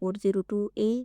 402A,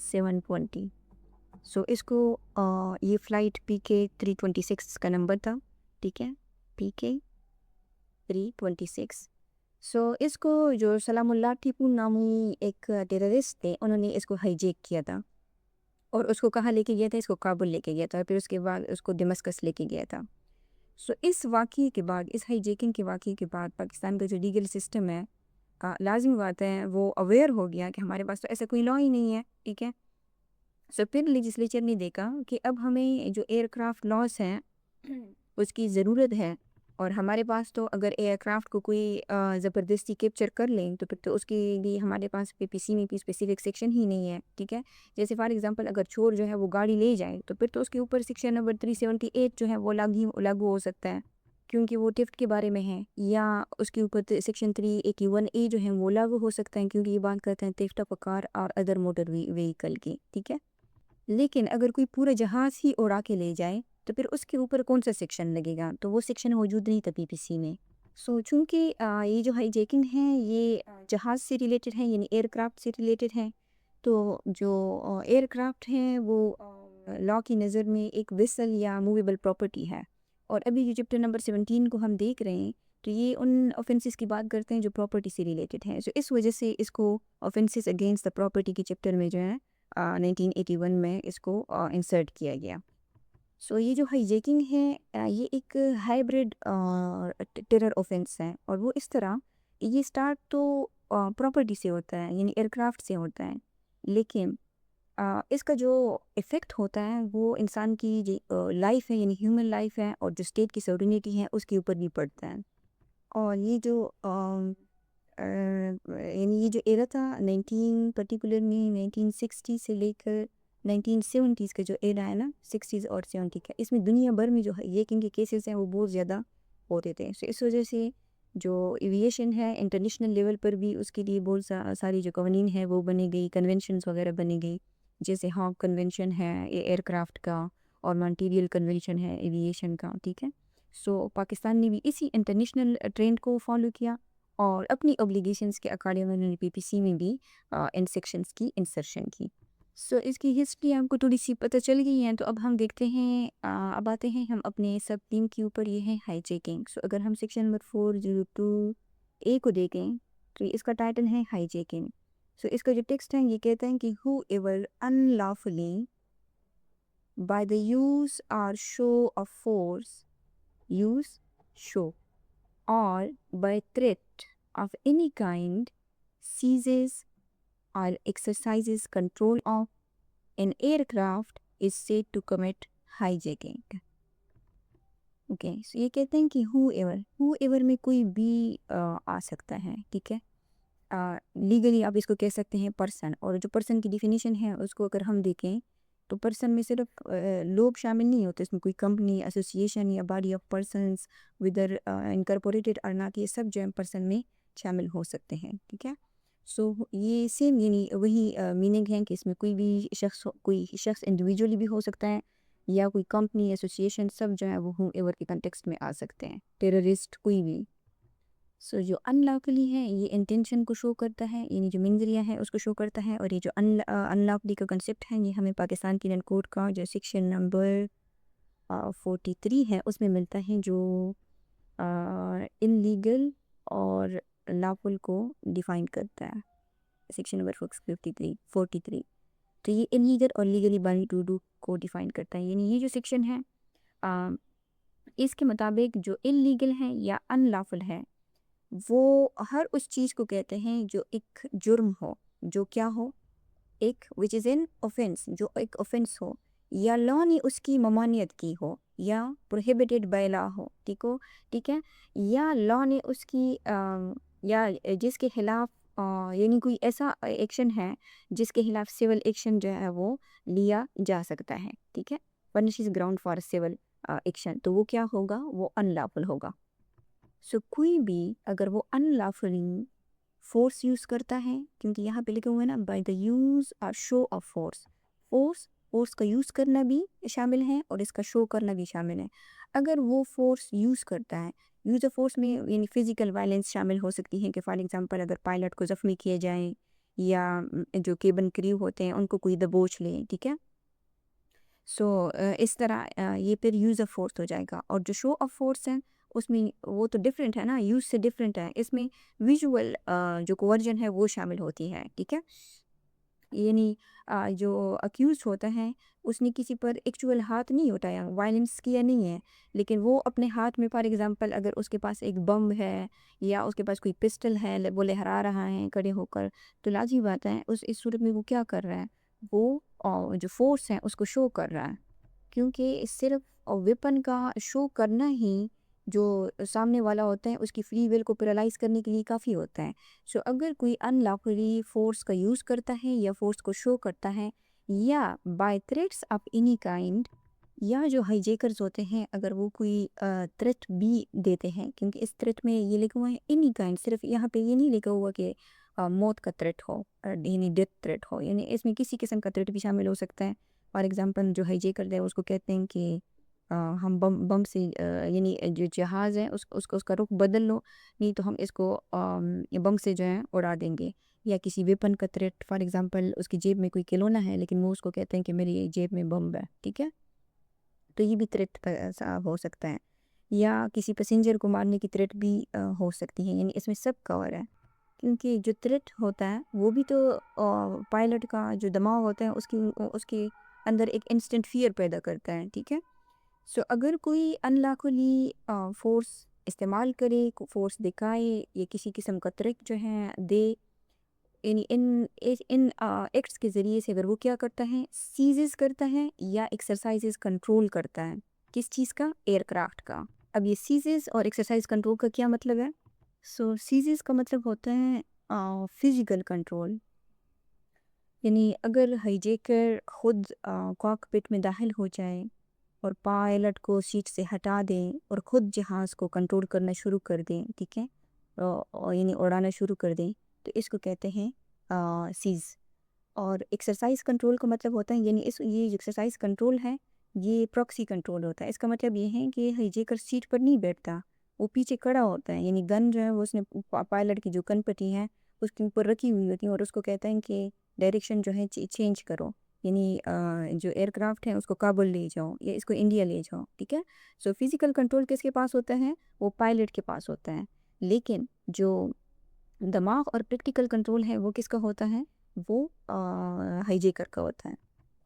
720। سو اس کو یہ flight PK-326 کا نمبر تھا، ٹھیک ہے، PK-326. سو اس کو جو سلام اللہ ٹیپو نامی ایک ٹیررسٹ تھے، انہوں نے اس کو ہائی جیک کیا تھا اور اس کو کہاں لے کے گیا تھا، اس کو کابل لے کے گیا تھا، پھر اس کے بعد اس کو دمشقس لے کے گیا تھا. سو اس واقعے کے بعد، اس ہائی جیکنگ کے واقعے کے بعد پاکستان کا جو لیگل سسٹم ہے، لازمی بات ہے وہ اویئر ہو گیا کہ ہمارے پاس تو ایسا کوئی لا ہی نہیں ہے، ٹھیک ہے. سو پھر لیجسلیچر نے دیکھا کہ اب ہمیں جو ایئر کرافٹ لاس ہیں اس کی ضرورت ہے، اور ہمارے پاس تو اگر ایئر کرافٹ کو کوئی زبردستی کیپچر کر لیں تو پھر تو اس کے لیے ہمارے پاس PPC میں بھی اسپیسیفک سیکشن ہی نہیں ہے، ٹھیک ہے. جیسے فار ایگزامپل اگر چور جو ہے وہ گاڑی لے جائے تو پھر تو اس کے اوپر سیکشن نمبر 378 جو ہے وہ لاگو ہو سکتا ہے، کیونکہ وہ ٹفٹ کے بارے میں ہے، یا اس کے اوپر سیکشن 381A جو ہے وہ لاگو ہو سکتا ہے، کیونکہ یہ بات کرتے ہیں ٹفٹ آف اے کار اور ادر موٹر وہیکل کی، ٹھیک ہے. لیکن اگر کوئی پورا جہاز ہی اڑا کے لے جائے تو پھر اس کے اوپر کون سا سیکشن لگے گا، تو وہ سیکشن موجود نہیں تھا PPC میں. سو چونکہ یہ جو ہائی جیکنگ ہے یہ جہاز سے ریلیٹڈ ہے، یعنی ایئر کرافٹ سے ریلیٹڈ ہے، تو جو ایئر کرافٹ ہیں وہ لا کی نظر میں ایک ویسل یا موویبل پراپرٹی ہے. اور ابھی جو چیپٹر نمبر 17 کو ہم دیکھ رہے ہیں تو یہ ان آفینسز کی بات کرتے ہیں جو پراپرٹی سے ریلیٹڈ ہیں. سو اس وجہ سے اس کو آفینسز اگینسٹ دا پراپرٹی کے چیپٹر میں جو ہے 1981 میں اس کو انسرٹ کیا گیا. سو یہ جو ہائی جیکنگ ہے یہ ایک ہائیبرڈ ٹیرر اوفینس ہے، اور وہ اس طرح یہ سٹارٹ تو پراپرٹی سے ہوتا ہے، یعنی ایئر کرافٹ سے ہوتا ہے، لیکن اس کا جو ایفیکٹ ہوتا ہے وہ انسان کی لائف ہے، یعنی ہیومن لائف ہے، اور جو اسٹیٹ کی سورینٹی ہے اس کے اوپر بھی پڑتا ہے. اور یہ جو یعنی یہ جو ایرا تھا پرٹیکولرلی 1960 سے لے کر 1970 کا جو ایرا ہے نا، 60 اور 70 کا، اس میں دنیا بھر میں جو ہیکنگ کے کیسز ہیں وہ بہت زیادہ ہوتے تھے. سو اس وجہ سے جو ایویشن ہے انٹرنیشنل لیول پر بھی اس کے لیے بہت ساری جو قوانین ہے وہ بنی گئی، کنونشنز وغیرہ بنی گئی، جیسے ہاگ کنونشن ہے ایئر کرافٹ کا، اور مانٹریل کنونشن ہے ایویشن کا، ٹھیک ہے. سو پاکستان نے بھی اسی انٹرنیشنل ٹرینڈ کو فالو کیا اور اپنی اوبلیگیشنز کے اکارڈنگ انہوں نے PPC میں بھی ان سیکشنز کی انسرشن کی. سو اس کی ہسٹری ہم کو تھوڑی سی پتہ چل گئی ہیں، تو اب ہم دیکھتے ہیں، اب آتے ہیں ہم اپنے سب ٹیم کے اوپر، یہ ہے ہائی جیکنگ. سو اگر ہم سیکشن نمبر 402A کو دیکھیں تو اس کا ٹائٹل ہے ہائی جیکنگ. سو اس کا جو ٹیکسٹ ہے یہ کہتا ہے کہ ہو ever unlawfully by the use or show of force, show or by threat of any kind seizes or exercises control of an aircraft is said to commit hijacking. Okay, so یہ کہتے ہیں کہ ہو ever میں کوئی بھی آ سکتا ہے، ٹھیک ہے. لیگلی آپ اس کو کہہ سکتے ہیں پرسن، اور جو پرسن کی ڈیفینیشن ہے اس کو اگر ہم دیکھیں تو پرسن میں صرف لوگ شامل نہیں ہوتے، اس میں کوئی کمپنی، ایسوسیشن یا body of persons whether incorporated اور ناٹ، یہ سب جو ہے پرسن میں شامل ہو سکتے ہیں، ٹھیک ہے. سو یہ سیم یعنی وہی میننگ ہے کہ اس میں کوئی شخص انڈیویجولی بھی ہو سکتا ہے، یا کوئی کمپنی، ایسوسیشن، سب جو ہے وہ ہو ایور کے کنٹیکسٹ میں آ سکتے ہیں، ٹیررسٹ کوئی بھی. سو جو ان لافلی ہے یہ انٹینشن کو شو کرتا ہے، یعنی جو منظریہ ہے اس کو شو کرتا ہے، اور یہ جو ان لافلی کا کنسیپٹ ہے یہ ہمیں پاکستان پینل کوڈ کا جو سیکشن نمبر 43 ہے اس میں ملتا ہے، جو ان لیگل اور لافل کو ڈیفائن کرتا ہے. سیکشن نمبر 43 تو یہ ان لیگل اور لیگلی باؤنڈ ٹو ڈو کو ڈیفائن کرتا ہے. یعنی یہ جو سیکشن ہے اس کے مطابق جو ان لیگل ہے یا ان لافل ہے وہ ہر اس چیز کو کہتے ہیں جو ایک جرم ہو، جو کیا ہو، ایک which is an offense، جو ایک offense ہو، یا لا نے اس کی ممانعت کی ہو، یا prohibited by law ہو، ٹھیک ہے، یا لا نے اس کی یا جس کے خلاف یعنی کوئی ایسا ایکشن ہے جس کے خلاف سول ایکشن جو ہے وہ لیا جا سکتا ہے، ٹھیک ہے، پنشز گراؤنڈ فار سول ایکشن، تو وہ کیا ہوگا، وہ ان لافل ہوگا. سو کوئی بھی اگر وہ ان لافلی فورس یوز کرتا ہے، کیونکہ یہاں پہ لکھا ہوا ہے نا بائی دا یوز اور شو آف فورس کا یوز کرنا بھی شامل ہے اور اس کا شو کرنا بھی شامل ہے. اگر وہ فورس یوز کرتا ہے، یوز آف فورس میں یعنی فزیکل وائلنس شامل ہو سکتی ہے، کہ فار ایگزامپل اگر پائلٹ کو زخمی کیا جائے، یا جو کیبن کریو ہوتے ہیں ان کو کوئی دبوچ لے، ٹھیک ہے، سو اس طرح یہ پھر یوز آف فورس ہو جائے گا. اور جو شو آف فورس ہے اس میں وہ تو ڈفرینٹ ہے نا، یوز سے ڈفرینٹ ہے. اس میں ویژول جو کوورجن ہے وہ شامل ہوتی ہے. ٹھیک ہے، یعنی جو اکیوز ہوتا ہے اس نے کسی پر ایکچوئل ہاتھ نہیں اٹھایا، وائلنس کیا نہیں ہے، لیکن وہ اپنے ہاتھ میں فار ایگزامپل اگر اس کے پاس ایک بم ہے یا اس کے پاس کوئی پسٹل ہے، وہ لہرا رہا ہے کھڑے ہو کر، تو لازمی بات ہے اس صورت میں وہ کیا کر رہا ہے، وہ جو فورس ہے اس کو شو کر رہا ہے. کیونکہ صرف ویپن کا شو کرنا ہی جو سامنے والا ہوتا ہے اس کی فری ول کو پیرالائز کرنے کے لیے کافی ہوتا ہے. سو اگر کوئی ان لافلی فورس کا یوز کرتا ہے یا فورس کو شو کرتا ہے یا by threats of any kind, یا جو ہائی جیکرز ہوتے ہیں اگر وہ کوئی تھریٹ بھی دیتے ہیں، کیونکہ اس تھریٹ میں یہ لکھا ہوا ہے اینی کائنڈ، صرف یہاں پہ یہ نہیں لکھا ہوا کہ موت کا تھریٹ ہو، یعنی ڈیتھ تھریٹ ہو، یعنی اس میں کسی قسم کا تھریٹ بھی شامل ہو سکتا ہے. فار ایگزامپل جو ہائی جیکر ہے اس کو کہتے ہیں کہ ہم بم سے یعنی جو جہاز ہے اس کا رخ بدل لو، نہیں تو ہم اس کو بم سے جو ہے اڑا دیں گے. یا کسی ویپن کا تھریٹ، فار ایگزامپل اس کی جیب میں کوئی کھلونا ہے لیکن وہ اس کو کہتے ہیں کہ میری جیب میں بم ہے. ٹھیک ہے، تو یہ بھی تھریٹ ہو سکتا ہے. یا کسی پیسنجر کو مارنے کی تھریٹ بھی ہو سکتی ہے. یعنی اس میں سب کور ہے، کیونکہ جو تھریٹ ہوتا ہے وہ بھی تو پائلٹ کا جو دماغ ہوتا ہے اس کے اندر ایک انسٹنٹ فیئر پیدا کرتا ہے. ٹھیک ہے، سو اگر کوئی ان لاکھلی فورس استعمال کرے، فورس دکھائے یا کسی قسم کا تھریٹ جو ہے دے، یعنی ان ایکٹس کے ذریعے سے اگر وہ کیا کرتا ہے، سیزز کرتا ہے یا ایکسرسائزز کنٹرول کرتا ہے. کس چیز کا؟ ایئر کرافٹ کا. اب یہ سیزز اور ایکسرسائز کنٹرول کا کیا مطلب ہے؟ سو سیزز کا مطلب ہوتا ہے فزیکل کنٹرول. یعنی اگر ہائی جیکر خود کاکپٹ میں داخل ہو جائے اور پائلٹ کو سیٹ سے ہٹا دیں اور خود جہاز کو کنٹرول کرنا شروع کر دیں، ٹھیک ہے، یعنی اڑانا شروع کر دیں، تو اس کو کہتے ہیں سیز. اور ایکسرسائز کنٹرول کا مطلب ہوتا ہے، یعنی یہ جو ایکسرسائز کنٹرول ہے یہ پراکسی کنٹرول ہوتا ہے. اس کا مطلب یہ ہے کہ ہائی جیکر سیٹ پر نہیں بیٹھتا، وہ پیچھے کھڑا ہوتا ہے. یعنی گن جو ہے وہ اس نے پائلٹ کی جو گن پٹی ہے اس کے اوپر رکھی ہوئی ہوتی ہے اور اس کو کہتا ہے کہ ڈائریکشن جو ہے چینج کرو، یعنی جو ایئر کرافٹ ہے اس کو کابل لے جاؤ یا اس کو انڈیا لے جاؤ. ٹھیک ہے، سو فزیکل کنٹرول کس کے پاس ہوتا ہے؟ وہ پائلٹ کے پاس ہوتا ہے. لیکن جو دماغ اور پریکٹیکل کنٹرول ہے وہ کس کا ہوتا ہے؟ وہ ہائی جیکر کا ہوتا ہے.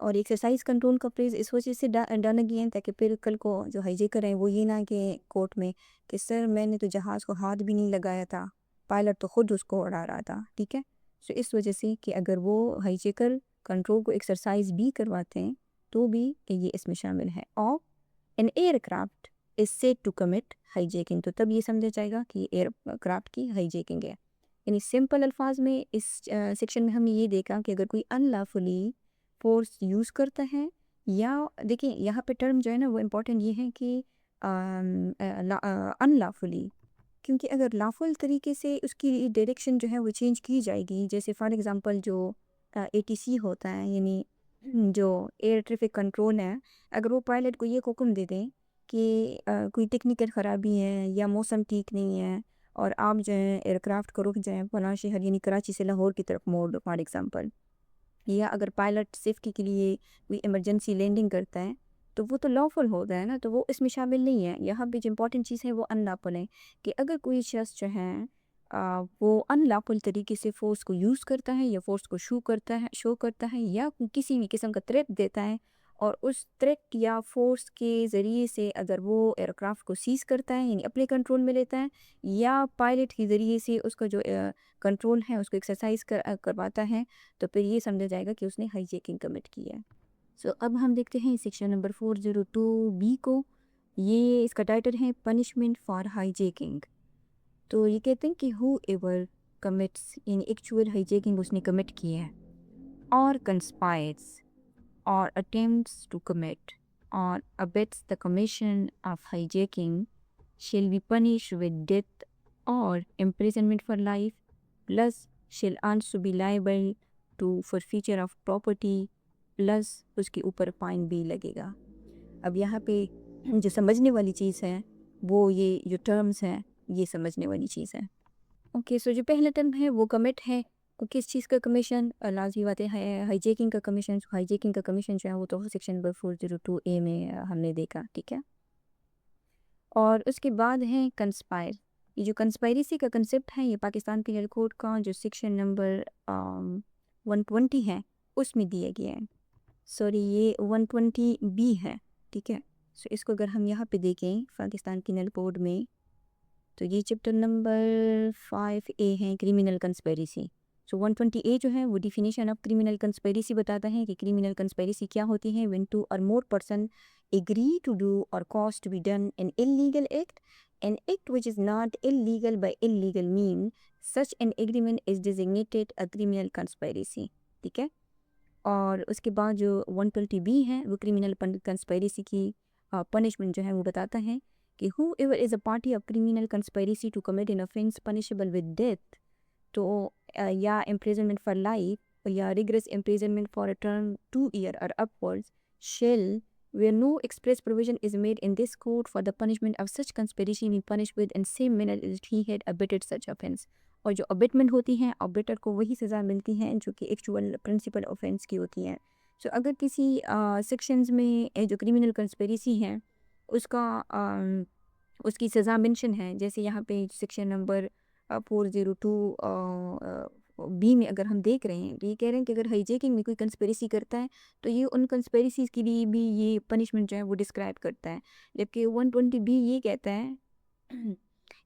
اور ایکسرسائز کنٹرول کا پریز اس وجہ سے ڈالا گیا ہے تاکہ پھر کل کو جو ہائی جیکر ہیں وہ یہ نہ کہ کورٹ میں کہ سر میں نے تو جہاز کو ہاتھ بھی نہیں لگایا تھا، پائلٹ تو خود اس کو اڑا رہا تھا. ٹھیک ہے، سو اس وجہ سے کہ اگر وہ ہائی جیکر کنٹرول کو ایکسرسائز بھی کرواتے ہیں تو بھی یہ اس میں شامل ہے. اور an aircraft is said to commit hijacking، تو تب یہ سمجھا جائے گا کہ ایئر کرافٹ کی ہائی جیکنگ ہے. یعنی سمپل الفاظ میں اس سیکشن میں ہم نے یہ دیکھا کہ اگر کوئی ان لافلی فورس یوز کرتا ہے، یا دیکھیں یہاں پہ ٹرم جو ہے نا وہ امپورٹنٹ یہ ہے کہ ان لافلی، کیونکہ اگر لافل طریقے سے اس کی ڈائریکشن جو ہے وہ چینج کی جائے گی، جیسے فار ایگزامپل جو ATC ہوتا ہے، یعنی جو ایئر ٹریفک کنٹرول ہے، اگر وہ پائلٹ کو یہ حکم دے دیں کہ کوئی ٹیکنیکل خرابی ہے یا موسم ٹھیک نہیں ہے اور آپ جو ہے ایئر کرافٹ کو رک جائیں فلاں شہر یعنی کراچی سے لاہور کی طرف موڑ دو فار ایگزامپل، یا اگر پائلٹ سیفٹی کے لیے کوئی ایمرجنسی لینڈنگ کرتا ہے تو وہ تو لافل ہوتا ہے نا، تو وہ اس میں شامل نہیں ہے. یہاں پہ جو امپورٹنٹ چیز ہے وہ ان لافل ہے کہ اگر کوئی شخص جو ہے وہ ان لافل طریقے سے فورس کو یوز کرتا ہے یا فورس کو شو کرتا ہے یا کسی بھی قسم کا تھریٹ دیتا ہے، اور اس تھریٹ یا فورس کے ذریعے سے اگر وہ ایئر کرافٹ کو سیز کرتا ہے یعنی اپنے کنٹرول میں لیتا ہے، یا پائلٹ کے ذریعے سے اس کا جو کنٹرول ہے اس کو ایکسرسائز کرواتا ہے، تو پھر یہ سمجھا جائے گا کہ اس نے ہائی جیکنگ کمٹ کی ہے. سو اب ہم دیکھتے ہیں سیکشن نمبر 402B کو. یہ اس کا ٹائٹل ہے پنشمنٹ فار ہائی جیکنگ. تو یہ کہتے ہیں کہ ہو ایور کمٹس، یعنی ایکچوئل ہائی جیکنگ اس نے کمٹ کی ہے، اور کنسپائرس or attempts to commit or abets the commission of hijacking shall be punished with death or imprisonment for life, plus shall also be liable to forfeiture of property, plus اس کے اوپر fine بھی لگے گا. اب یہاں پہ جو سمجھنے والی چیز ہے وہ یہ جو ٹرمز ہیں یہ سمجھنے والی چیز ہے. اوکے، سو جو پہلا ٹرم ہے وہ کمٹ ہے. کو کس چیز کا کمیشن لازمی بات ہے ہائی جیکنگ کا کمیشن. ہائی جیکنگ کا کمیشن جو ہے وہ تو سیکشن نمبر 402A میں ہم نے دیکھا. ٹھیک ہے. اور اس کے بعد ہیں کنسپائر. یہ جو کنسپائریسی کا کنسیپٹ ہے یہ پاکستان پینل کوڈ کا جو سیکشن نمبر 120 ہے اس میں دیا گیا ہے. سوری یہ 120B ہے. ٹھیک ہے. سو اس کو اگر ہم یہاں پہ دیکھیں پاکستان پینل کوڈ میں تو یہ چیپٹر نمبر 5A ہے کرمنل کنسپیریسی. سو 120A جو ہے وہ ڈیفینیشن آف کرمنل کنسپیریسی بتاتا ہے کہ کرمنل کنسپیریسی کیا ہوتی ہے. when two or more person agree to do or cause to be done an illegal act, an act which is not illegal by illegal means, such an agreement is designated a criminal conspiracy. ٹھیک ہے. اور اس کے بعد جو 120B ہے وہ criminal conspiracy کی punishment جو ہے وہ بتاتا ہے کہ whoever is a party of criminal conspiracy to commit an offense punishable with death تو یا imprisonment for life یا rigorous imprisonment for a term 2 year or upwards shall, where no express provision is made in this code for the punishment of such conspiracy, be punished with in same manner as he had abetted such offense. اور جو ابیٹمنٹ ہوتی ہیں ابیٹر کو وہی سزا ملتی ہیں جو کہ ایکچوئل پرنسپل آفینس کی ہوتی ہیں. سو اگر کسی سیکشنز میں جو کرمنل کنسپیریسی ہے اس کا اس کی سزا مینشن ہے جیسے یہاں پہ سیکشن نمبر 402B میں اگر ہم دیکھ رہے ہیں تو یہ کہہ رہے ہیں کہ اگر ہائی جیکنگ میں کوئی کنسپیریسی کرتا ہے تو یہ ان کنسپیریسیز کے لیے بھی یہ پنشمنٹ جو ہے وہ ڈسکرائب کرتا ہے. جبکہ 120B یہ کہتا ہے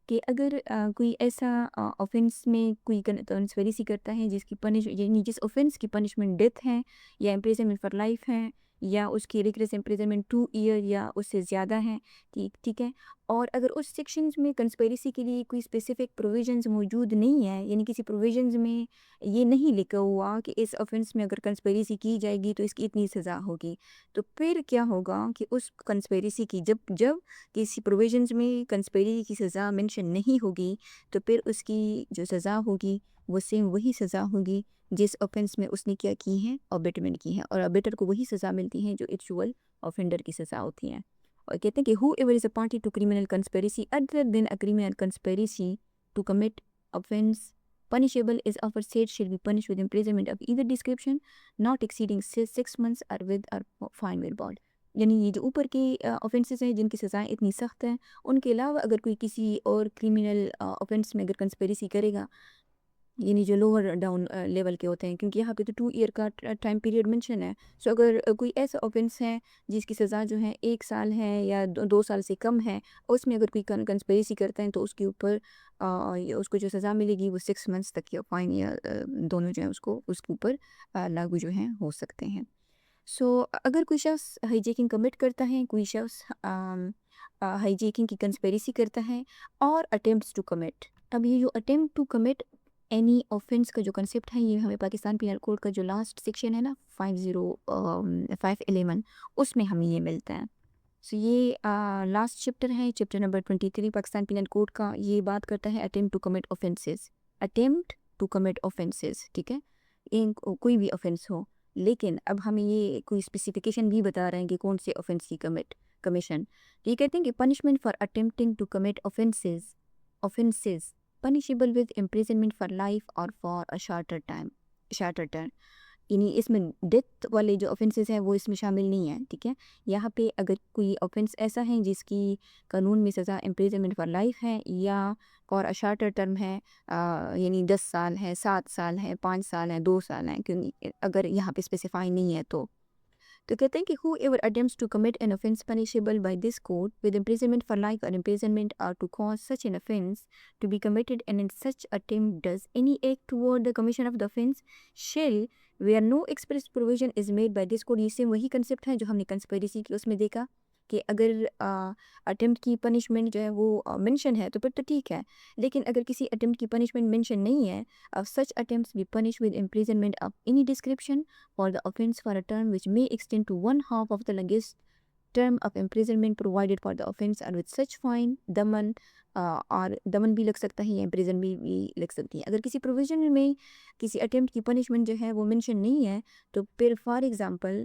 کہ اگر کوئی ایسا آفینس میں کوئی کنسپیریسی کرتا ہے جس کی یعنی جس آفینس کی پنشمنٹ ڈیتھ ہے یا امپریزنمنٹ فار لائف ہے یا اس کی ریگریس امپریزنمنٹ 2 ایئر یا اس سے زیادہ ہیں. ٹھیک ہے. اور اگر اس سیکشنز میں کنسپیریسی کے لیے کوئی اسپیسیفک پروویژنز موجود نہیں ہے یعنی کسی پروویژنز میں یہ نہیں لکھا ہوا کہ اس آفینس میں اگر کنسپیریسی کی جائے گی تو اس کی اتنی سزا ہوگی تو پھر کیا ہوگا کہ اس کنسپیریسی کی جب کسی پروویژنز میں کنسپیریسی کی سزا مینشن نہیں ہوگی تو پھر اس کی جو سزا ہوگی وہ سیم وہی سزا ہوگی جس آفینس میں اس نے کیا کی ہے ابیٹمنٹ کی ہے اور ابیٹر کو وہی سزا ملتی ہے جو ایکچوئل آفینڈر کی سزا ہوتی ہے. اور کہتے ہیں کہ whoever is a party to criminal conspiracy other than a criminal conspiracy to commit offense punishable is aforesaid shall be punished with imprisonment of either description not exceeding 6 months or with or fine with bond. یعنی یہ جو اوپر کے offenses ہیں جن کی سزائیں اتنی سخت ہیں ان کے علاوہ اگر کوئی کسی اور criminal offense میں اگر conspiracy کرے گا یعنی جو لوور ڈاؤن لیول کے ہوتے ہیں کیونکہ یہاں پہ تو 2 ایئر کا ٹائم پیریڈ مینشن ہے. سو اگر کوئی ایسا آفینس ہے جس کی سزا جو ہے 1 سال ہے یا 2 سال سے کم ہے اس میں اگر کوئی کنسپیریسی کرتا ہے تو اس کے اوپر اس کو جو سزا ملے گی وہ 6 منتھس تک یا فائن یا دونوں جو ہیں اس کے اوپر لاگو جو ہیں ہو سکتے ہیں. سو اگر کوئی شخص ہائی جیکنگ کمٹ کرتا ہے کوئی شخص ہائی جیکنگ کی کنسپیریسی کرتا ہے اور اٹیمپٹس ٹو کمٹ. اب یہ جو attempt to commit any offence کا جو کنسیپٹ ہے یہ ہمیں پاکستان پینل کوڈ کا جو لاسٹ سیکشن ہے نا 50511 اس میں ہمیں یہ ملتا ہے. سو یہ لاسٹ چیپٹر ہے chapter number 23 Pakistan penal code کا. یہ بات کرتا ہے attempt to commit offences. Attempt to commit offences. ٹھیک ہے. کوئی بھی آفینس ہو لیکن اب ہمیں یہ کوئی اسپیسیفکیشن بھی بتا رہے ہیں کہ کون سے آفینس کی کمیشن. یہ کہتے ہیں کہ punishment for attempting to commit offenses punishable with imprisonment for life or for a shorter term. یعنی اس میں ڈیتھ والے جو آفینسز ہیں وہ اس میں شامل نہیں ہیں. ٹھیک ہے. یہاں پہ اگر کوئی آفینس ایسا ہے جس کی قانون میں سزا امپریزنمنٹ فار لائف ہے یا فار اے شارٹر ٹرم ہے یعنی 10 سال ہے 7 سال ہے 5 سال ہے 2 سال ہیں کیونکہ اگر یہاں پہ اسپیسیفائی نہیں ہے تو کہتے ہیں کہ whoever attempts to commit an offence punishable by this code with imprisonment for life or imprisonment or to cause such an offence to be committed and in such attempt does any act toward the commission of the offence shall, where no express provision is made by this code. یہ سے وہی concept ہے جو ہم نے conspiracy کی اس میں دیکھا کہ اگر اٹیمپٹ کی پنشمنٹ جو ہے وہ مینشن ہے تو پھر تو ٹھیک ہے لیکن اگر کسی اٹیمپٹ کی پنشمنٹ مینشن نہیں ہے such attempts be punished with imprisonment of any description for the offence for a term which may extend to 1/2 of the longest term of imprisonment provided for the offence and with such fine دمن اور دمن بھی لگ سکتا ہے یا imprison بھی لگ سکتی ہے. اگر کسی پروویژن میں کسی اٹیمپٹ کی پنشمنٹ جو ہے وہ مینشن نہیں ہے تو پھر فار ایگزامپل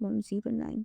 109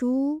2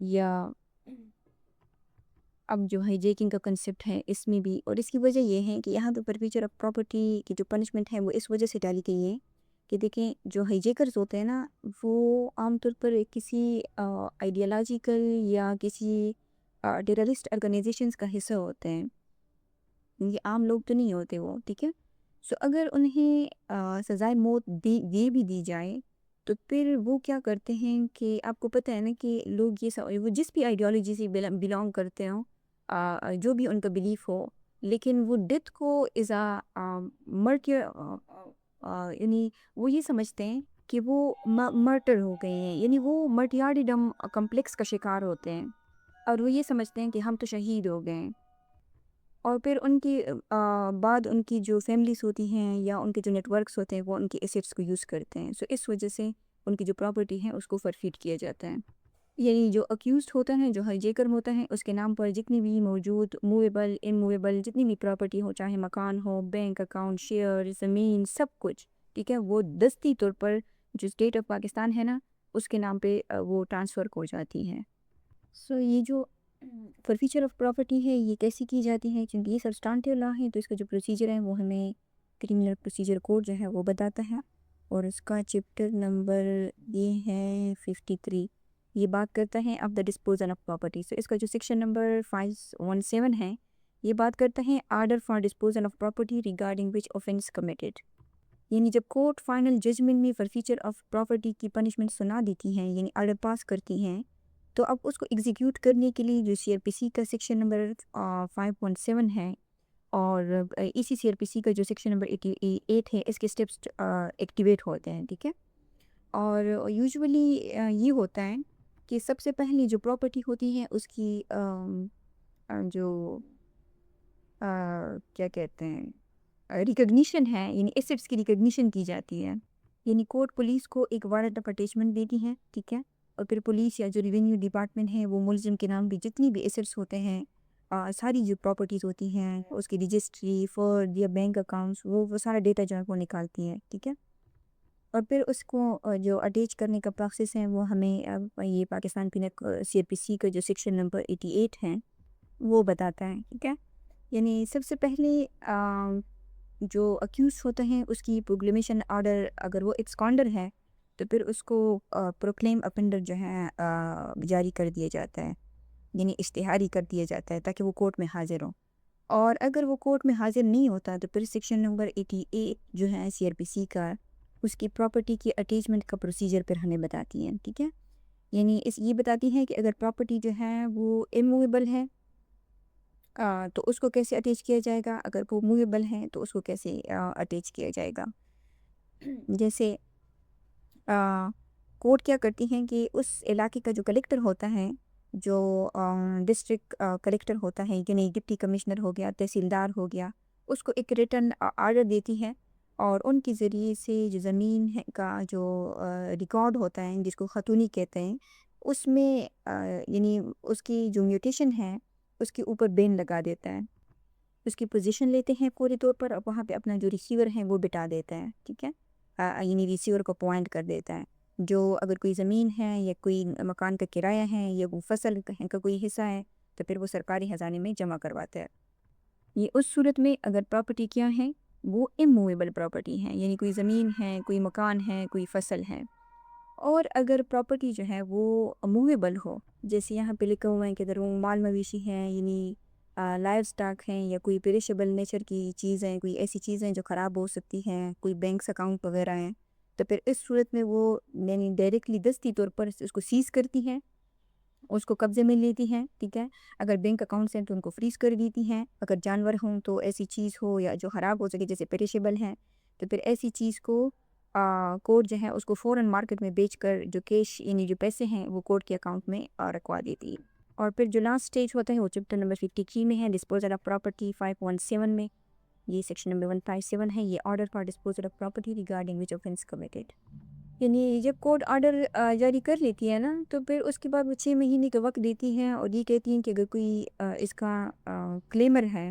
یا اب جو ہائیجیکنگ کا کنسیپٹ ہے اس میں بھی، اور اس کی وجہ یہ ہے کہ یہاں پہ فارفیچر آف پراپرٹی کی جو پنشمنٹ ہے وہ اس وجہ سے ڈالی گئی ہے کہ دیکھیں جو ہائیجیکرز ہوتے ہیں نا وہ عام طور پر کسی آئیڈیالوجیکل یا کسی ٹیررسٹ آرگنائزیشنز کا حصہ ہوتے ہیں، یہ عام لوگ تو نہیں ہوتے وہ، ٹھیک ہے. سو اگر انہیں سزائے موت یہ بھی دی جائے تو پھر وہ کیا کرتے ہیں کہ آپ کو پتہ ہے نا کہ لوگ وہ جس بھی آئیڈیالوجی سے بلانگ کرتے ہوں، جو بھی ان کا بلیف ہو، لیکن وہ ڈیتھ کو از مرٹر، یعنی وہ یہ سمجھتے ہیں کہ وہ مرٹر ہو گئے ہیں، یعنی وہ مرٹیارڈم کمپلیکس کا شکار ہوتے ہیں، اور وہ یہ سمجھتے ہیں کہ ہم تو شہید ہو گئے ہیں. اور پھر ان کی بعد ان کی جو فیملیز ہوتی ہیں یا ان کے جو نیٹ ورکس ہوتے ہیں وہ ان کی ایسیٹس کو یوز کرتے ہیں. سو اس وجہ سے ان کی جو پراپرٹی ہے اس کو فرفیٹ کیا جاتا ہے. یعنی جو اکیوزڈ ہوتا ہے، جو ہائیجیکر ہوتا ہے، اس کے نام پر جتنی بھی موجود موویبل انموویبل جتنی بھی پراپرٹی ہو، چاہے مکان ہو، بینک اکاؤنٹ، شیئر، زمین، سب کچھ، ٹھیک ہے، وہ دستی طور پر جو اسٹیٹ آف پاکستان ہے نا اس کے نام پہ وہ ٹرانسفر ہو جاتی ہے. سو یہ جو فرفیچر آف پراپرٹی ہے یہ کیسی کی جاتی ہے؟ کیونکہ یہ سبسٹانٹیو لا ہے تو اس کا جو پروسیجر ہے وہ ہمیں کرمنل پروسیجر کوڈ جو ہے وہ بتاتا ہے، اور اس کا چیپٹر نمبر یہ ہے 53. یہ بات کرتا ہے of the disposal of property. So اس کا جو سیکشن نمبر 517 ہے یہ بات کرتا ہے order for disposal of property regarding which offence committed. یعنی جب کورٹ فائنل ججمنٹ میں فرفیچر آف پراپرٹی کی پنشمنٹ سنا دیتی ہیں، یعنی آرڈر پاس کرتی ہیں، تو اب اس کو ایگزیکیوٹ کرنے کے لیے جو سی آر پی سی کا سیکشن نمبر 5.7 ہے اور اسی سی آر پی سی کا جو سیکشن نمبر 88 ہے اس کے اسٹیپس ایکٹیویٹ ہوتے ہیں، ٹھیک ہے. اور یوزولی یہ ہوتا ہے کہ سب سے پہلے جو پراپرٹی ہوتی ہے اس کی جو کیا کہتے ہیں ریکگنیشن ہے، یعنی ایسٹس کی ریکگنیشن کی جاتی ہے. یعنی کورٹ پولیس کو ایک وارنٹ آف اٹیچمنٹ دیتی ہے، ٹھیک ہے، اور پھر پولیس یا جو ریونیو ڈپارٹمنٹ ہے وہ ملزم کے نام بھی جتنی بھی ایسٹس ہوتے ہیں، ساری جو پراپرٹیز ہوتی ہیں اس کی رجسٹری، فرد یا بینک اکاؤنٹس، وہ سارا ڈیٹا جو ہے وہ نکالتی ہے، ٹھیک ہے. اور پھر اس کو جو اٹیچ کرنے کا پروسیس ہے وہ ہمیں یہ Pakistan penal C R P C کا جو سیکشن نمبر 88 ہے وہ بتاتا ہے، ٹھیک ہے. یعنی سب سے پہلے جو اکیوز ہوتا ہے اس کی پروکلیمیشن آرڈر اگر وہ ایکسکانڈر ہے تو پھر اس کو پروکلیم اپنڈر جو ہے جاری کر دیا جاتا ہے، یعنی اشتہاری کر دیا جاتا ہے تاکہ وہ کورٹ میں حاضر ہو. اور اگر وہ کورٹ میں حاضر نہیں ہوتا تو پھر سیکشن نمبر 88 جو ہے سی آر پی سی کا اس کی پراپرٹی کی اٹیچمنٹ کا پروسیجر پھر ہمیں بتاتی ہے، ٹھیک ہے. یعنی یہ بتاتی ہے کہ اگر پراپرٹی جو ہے وہ اموویبل ہے تو اس کو کیسے اٹیچ کیا جائے گا، اگر وہ موویبل ہے تو اس کو کیسے اٹیچ کیا جائے گا. جیسے کورٹ کیا کرتی ہیں کہ اس علاقے کا جو کلیکٹر ہوتا ہے، جو ڈسٹرکٹ کلیکٹر ہوتا ہے، یعنی ڈپٹی کمشنر ہو گیا، تحصیلدار ہو گیا، اس کو ایک ریٹن آرڈر دیتی ہے، اور ان کے ذریعے سے جو زمین کا جو ریکارڈ ہوتا ہے جس کو خاتونی کہتے ہیں اس میں یعنی اس کی جو میوٹیشن ہے اس کے اوپر بین لگا دیتا ہے، اس کی پوزیشن لیتے ہیں پورے طور پر، اور وہاں پہ اپنا جو ریسیور ہے وہ بٹا دیتا ہے، ٹھیک ہے. یعنی ریسیور کو پوائنٹ کر دیتا ہے. جو اگر کوئی زمین ہے یا کوئی مکان کا کرایہ ہے یا کوئی فصل کا کوئی حصہ ہے تو پھر وہ سرکاری خزانے میں جمع کرواتا ہے. یہ اس صورت میں اگر پراپرٹی کیا ہے وہ اموویبل پراپرٹی ہے، یعنی کوئی زمین ہے، کوئی مکان ہے، کوئی فصل ہے. اور اگر پراپرٹی جو ہے وہ موویبل ہو، جیسے یہاں پہ لکھا ہوا ہے کہ اگر وہ مال مویشی ہیں، یعنی لائف سٹاک ہیں، یا کوئی پیریشیبل نیچر کی چیزیں، کوئی ایسی چیزیں جو خراب ہو سکتی ہیں، کوئی بینکس اکاؤنٹ وغیرہ ہیں، تو پھر اس صورت میں وہ یعنی ڈائریکٹلی دستی طور پر اس کو سیز کرتی ہیں، اس کو قبضے میں لیتی ہیں، ٹھیک ہے. اگر بینک اکاؤنٹس ہیں تو ان کو فریز کر دیتی ہیں. اگر جانور ہوں تو ایسی چیز ہو یا جو خراب ہو سکے جیسے پیریشیبل ہیں تو پھر ایسی چیز کو کورٹ جو ہے اس کو فوراً مارکیٹ میں بیچ کر جو کیش یعنی جو پیسے ہیں وہ کورٹ کے اکاؤنٹ میں رکھوا دیتی ہے. اور پھر جو لاسٹ سٹیج ہوتا ہے وہ چیپٹر نمبر 53 میں ہے، ڈسپوزل آف پراپرٹی 5.7 میں. یہ سیکشن نمبر 157 ہے، یہ order for disposal of property regarding which offence committed. یعنی جب کورٹ آرڈر جاری کر لیتی ہے نا تو پھر اس کے بعد وہ 6 مہینے کا وقت دیتی ہیں، اور یہ کہتی ہیں کہ اگر کوئی اس کا کلیمر ہے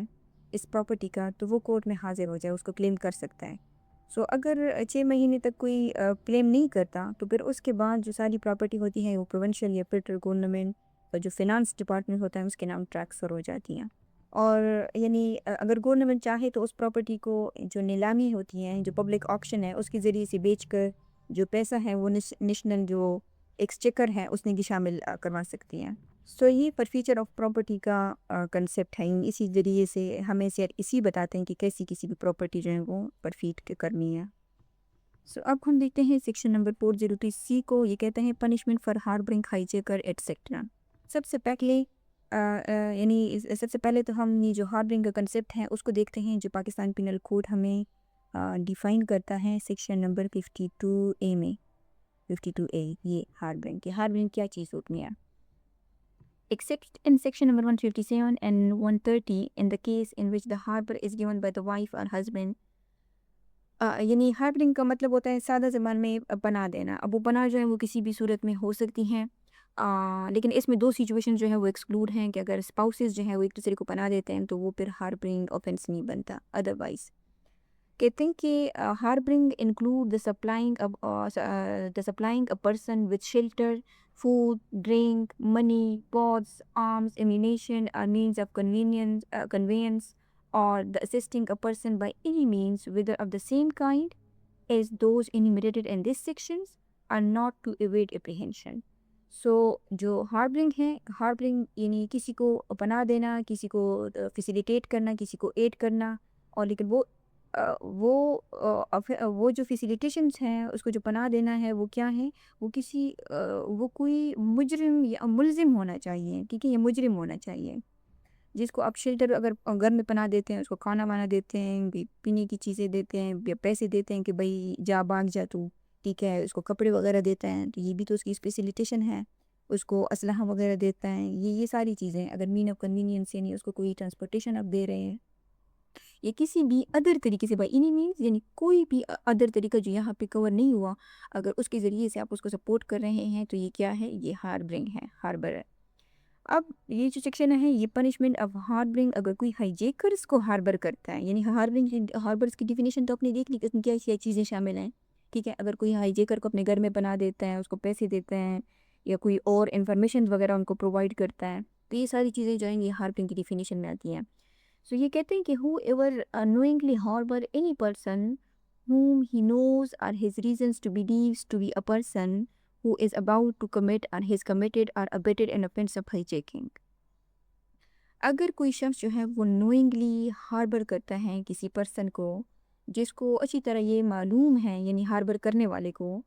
اس پراپرٹی کا تو وہ کورٹ میں حاضر ہو جائے، اس کو کلیم کر سکتا ہے. سو اگر 6 مہینے تک کوئی کلیم نہیں کرتا تو پھر اس کے بعد جو ساری پراپرٹی ہوتی ہے وہ پروونشل یا فیڈرل گورنمنٹ جو فنانس ڈپارٹمنٹ ہوتا ہے اس کے نام ٹرانسفر ہو جاتی ہیں. اور یعنی اگر گورنمنٹ چاہے تو اس پراپرٹی کو جو نیلامی ہوتی ہیں، جو پبلک آکشن ہے، اس کے ذریعے سے بیچ کر جو پیسہ ہے وہ نیشنل جو ایکسچیکر ہے اس میں بھی شامل کروا سکتی ہیں. سو یہ فیچر آف پراپرٹی کا کنسیپٹ ہے. اسی ذریعے سے ہمیں اسی بتاتے ہیں کہ کیسی کسی بھی پراپرٹی جو ہے وہ پرفیٹ کرنی ہے. سو اب ہم دیکھتے ہیں سیکشن نمبر 403C کو. یہ کہتے ہیں پنشمنٹ فار ہاربرنگ ہائی جیکر ایٹسیٹرا. سب سے پہلے سب سے پہلے تو ہم یہ جو ہاربرنگ کا کنسیپٹ ہے اس کو دیکھتے ہیں جو پاکستان پینل کوڈ ہمیں ڈیفائن کرتا ہے سیکشن نمبر 52A میں. 52A یہ ہاربرنگ کیا چیز ہوتی ہے. Except in section number 157 and 130 in the case in which the harbor is given by the wife or husband. یعنی ہاربرنگ کا مطلب ہوتا ہے سادہ زبان میں پناہ دینا. اب وہ پناہ جو ہے وہ کسی بھی صورت میں ہو سکتی ہیں، لیکن اس میں 2 سچویشن جو ہے وہ ایکسکلوڈ ہیں کہ اگر اسپاؤسز جو ہیں وہ ایک دوسرے کو پناہ دیتے ہیں تو وہ پھر ہاربرنگ آفینس نہیں بنتا. ادروائز کہتے ہیں کہ harbouring include the supplying a person with shelter, food, drink, money, pots, arms, ammunition اور means of conveyance or the assisting a person by any means whether of the same kind as those enumerated in these sections are not to evade apprehension. So جو harbouring یعنی کسی کو پناہ دینا، کسی کو facilitate کرنا، کسی کو ایڈ کرنا، اور لیکن وہ جو فیسیلیٹیشنز ہیں اس کو جو پناہ دینا ہے وہ کیا ہے، وہ کوئی مجرم یا ملزم ہونا چاہیے. ٹھیک ہے، یہ مجرم ہونا چاہیے جس کو آپ شیلٹر اگر گھر میں پناہ دیتے ہیں، اس کو کھانا وانا دیتے ہیں، پینے کی چیزیں دیتے ہیں یا پیسے دیتے ہیں کہ بھائی جا بھاگ جا تو، ٹھیک ہے، اس کو کپڑے وغیرہ دیتا ہے تو یہ بھی تو اس کی فیسیلیٹیشن ہے. اس کو اسلحہ وغیرہ دیتا ہے، یہ ساری چیزیں اگر مین آف کنوینئنس یعنی اس کو کوئی ٹرانسپورٹیشن آپ دے رہے ہیں یا کسی بھی ادر طریقے سے، بائی اینی مینس یعنی کوئی بھی ادر طریقہ جو یہاں پہ کور نہیں ہوا، اگر اس کے ذریعے سے آپ اس کو سپورٹ کر رہے ہیں تو یہ کیا ہے، یہ ہاربرنگ ہے، ہاربر ہے. اب یہ جو سیکشن ہے یہ پنشمنٹ آف ہاربرنگ، اگر کوئی ہائی جیکرس کو ہاربر کرتا ہے، یعنی ہاربرس کی ڈیفینیشن تو اپنی دیکھ لی کہ اس میں کیا کیا چیزیں شامل ہیں. ٹھیک ہے، اگر کوئی ہائی جیکر کو اپنے گھر میں بنا دیتا ہے، اس کو پیسے دیتا ہے یا کوئی اور انفارمیشن وغیرہ ان کو پرووائڈ کرتا ہے، تو یہ ساری چیزیں جو ہیں یہ ہاربرنگ کی ڈیفینیشن میں آتی ہیں. سو یہ کہتے ہیں کہ who ever knowingly harbor any person whom he knows or his reasons to believes to be a person who is about to commit or has committed or abetted an offense of hijacking. اگر کوئی شخص جو ہے وہ knowingly harbour کرتا ہے کسی person کو جس کو اچھی طرح یہ معلوم ہے، یعنی ہاربر کرنے والے کو،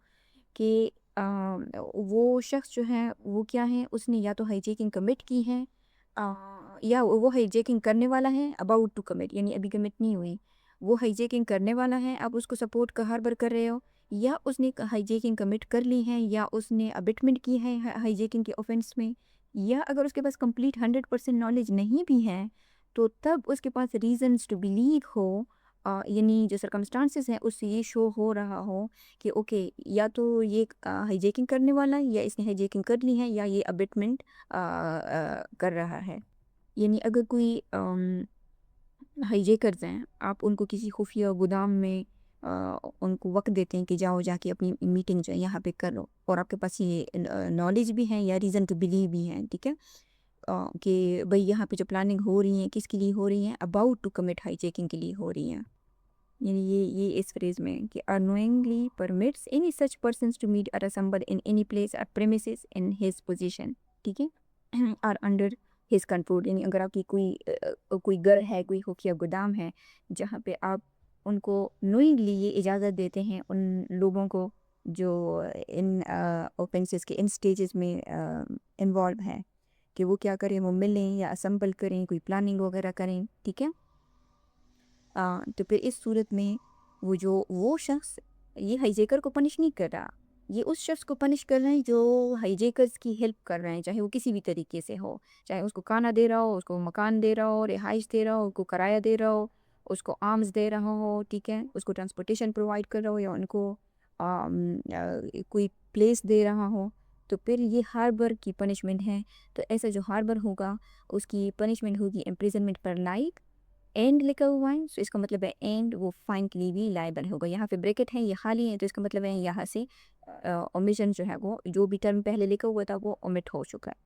کہ وہ شخص جو ہے وہ کیا ہے، اس نے یا تو ہائی جیکنگ کمٹ کی ہے یا وہ ہائی جیکنگ کرنے والا ہے، اباؤٹ ٹو کمٹ یعنی ابھی کمٹ نہیں ہوئی، وہ ہائی جیکنگ کرنے والا ہے، آپ اس کو سپورٹ کا ہاربر کر رہے ہو، یا اس نے ہائی جیکنگ کمٹ کر لی ہے، یا اس نے ابٹمنٹ کی ہے ہائی جیکنگ کے آفینس میں، یا اگر اس کے پاس کمپلیٹ 100% نالج نہیں بھی ہے تو تب اس کے پاس ریزنز ٹو بلیو ہو، یعنی جو سرکمسٹانسز ہیں اس سے یہ شو ہو رہا ہو کہ اوکے یا تو یہ ہائی جیکنگ کرنے والا ہے، یا اس نے ہائی جیکنگ کر لی ہے، یا یہ ابٹمنٹ کر رہا ہے. یعنی اگر کوئی ہائی جیکرز ہیں، آپ ان کو کسی خفیہ گودام میں ان کو وقت دیتے ہیں کہ جاؤ جا کے اپنی میٹنگ جو ہے یہاں پہ کرو، اور آپ کے پاس یہ نالج بھی ہے یا ریزن ٹو بلیو بھی ہے، ٹھیک ہے، کہ بھئی یہاں پہ جو پلاننگ ہو رہی ہیں کس کے لیے ہو رہی ہیں، about to commit hijacking کے لیے ہو رہی ہیں. یعنی یہ اس فریز میں کہ unknowingly permits any such persons to meet or assemble in any place or premises in his possession، ٹھیک ہے، اور under his control. یعنی اگر آپ کی کوئی گھر ہے، کوئی خفیہ گودام ہے جہاں پہ آپ ان کو نوئنگلی یہ اجازت دیتے ہیں ان لوگوں کو جو ان اوفینسز کے ان سٹیجز میں انوالو ہیں کہ وہ کیا کریں، وہ ملیں یا اسمبل کریں، کوئی پلاننگ وغیرہ کریں، ٹھیک ہے. تو پھر اس صورت میں وہ شخص یہ ہائی جیکر کو پنش نہیں کر رہا، یہ اس شخص کو پنش کر رہے ہیں جو ہائی جیکرز کی ہیلپ کر رہے ہیں، چاہے وہ کسی بھی طریقے سے ہو، چاہے اس کو کھانا دے رہا ہو، اس کو مکان دے رہا ہو، رہائش دے رہا ہو، اس کو کرایہ دے رہا ہو، اس کو آرمز دے رہا ہو، ٹھیک ہے، اس کو ٹرانسپورٹیشن پرووائڈ کر رہا ہو، یا ان کو کوئی پلیس دے رہا ہو، تو پھر یہ ہاربر کی پنشمنٹ ہے. تو ایسا جو ہاربر ہوگا اس کی پنشمنٹ ہوگی امپریزنمنٹ پر لائف. اینڈ لکھا ہوا ہے، سو اس کا مطلب ہے اینڈ وہ فائن کے لیے بھی لائبل ہوگا. یہاں پہ بریکٹ ہے، یہ خالی ہے، تو اس کا مطلب ہے یہاں سے اومیشن جو ہے وہ جو بھی ٹرم پہلے لکھا ہوا تھا وہ اومٹ ہو چکا ہے.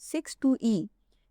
6(2)(e),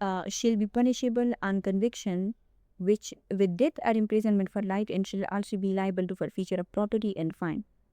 shall be punishable on conviction which with death or imprisonment for life and shall also be liable to forfeiture of property and fine।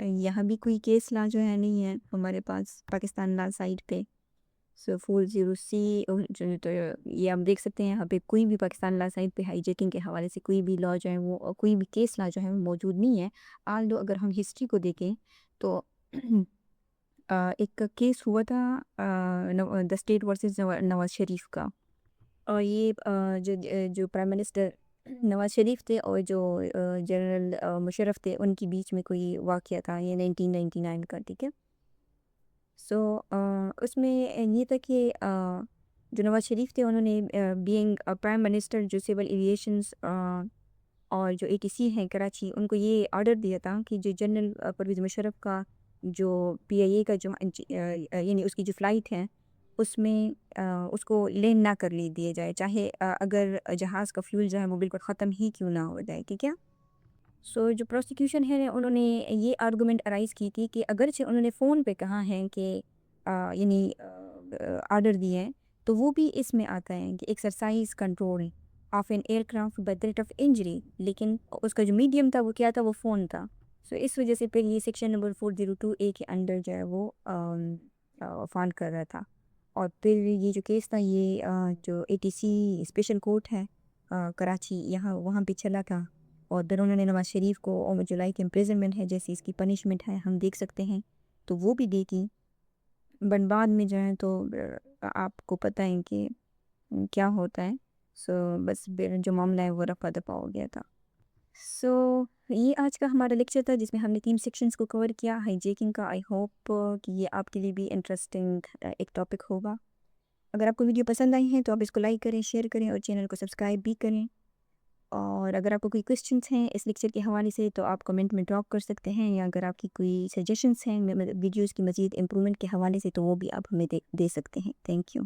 یہاں بھی کوئی کیس لا جو ہے نہیں ہے ہمارے پاس پاکستان لا سائٹ پہ. سو 40C تو یہ آپ دیکھ سکتے ہیں یہاں پہ کوئی بھی پاکستان لا سائٹ پہ ہائی جیکنگ کے حوالے سے کوئی بھی لا جو ہے وہ کوئی بھی کیس لا جو ہے وہ موجود نہیں ہے. آل دو اگر ہم ہسٹری کو دیکھیں تو ایک کیس ہوا تھا the state versus Nawaz Sharif کا. اور یہ جو پرائم منسٹر نواز شریف تھے اور جو جنرل مشرف تھے ان کے بیچ میں کوئی واقعہ تھا یہ 1999 کا. ٹھیک ہے. سو اس میں یہ تھا کہ جو نواز شریف تھے انہوں نے بینگ پرائم منسٹر جو سول ایویشنس اور جو ATC ہیں کراچی ان کو یہ آرڈر دیا تھا کہ جو جنرل پرویز مشرف کا جو PIA کا جو یعنی اس کی جو فلائٹ ہے اس میں اس کو لینڈ نہ کر لی دیے جائے چاہے اگر جہاز کا فیول جو ہے وہ بالکل ختم ہی کیوں نہ ہو جائے. ٹھیک ہے. سو جو پروسیکیوشن ہے انہوں نے یہ آرگومنٹ ارائز کی تھی کہ اگرچہ انہوں نے فون پہ کہا ہے کہ یعنی آرڈر دیے ہیں تو وہ بھی اس میں آتا ہے کہ exercise control of an aircraft by threat of injury, لیکن اس کا جو میڈیم تھا وہ کیا تھا, وہ فون تھا. سو اس وجہ سے پھر یہ سیکشن نمبر 402A کے انڈر جو ہے وہ فال کر رہا تھا. اور پھر یہ جو کیس تھا یہ جو ATC اسپیشل کورٹ ہے کراچی یہاں وہاں پہ چلا تھا. اور پھر انہوں نے نواز شریف کو جو لائک امپریزنمنٹ ہے جیسی اس کی پنشمنٹ ہے ہم دیکھ سکتے ہیں تو وہ بھی دی تھی. بٹ بعد میں جو ہے تو آپ کو پتہ ہے کہ کیا ہوتا ہے. سو بس جو معاملہ ہے وہ رفع دفع ہو گیا تھا. سو یہ آج کا ہمارا لیکچر تھا جس میں ہم نے 3 سیکشنز کو کور کیا ہائی جیکنگ کا. آئی ہوپ کہ یہ آپ کے لیے بھی انٹرسٹنگ ایک ٹاپک ہوگا. اگر آپ کو ویڈیو پسند آئی ہیں تو آپ اس کو لائک کریں, شیئر کریں اور چینل کو سبسکرائب بھی کریں. اور اگر آپ کو کوئی کوسچنس ہیں اس لیکچر کے حوالے سے تو آپ کمنٹ میں ڈراپ کر سکتے ہیں, یا اگر آپ کی کوئی سجیشنس ہیں ویڈیوز کی مزید امپرومنٹ کے حوالے سے تو وہ بھی آپ ہمیں دے سکتے ہیں. Thank you.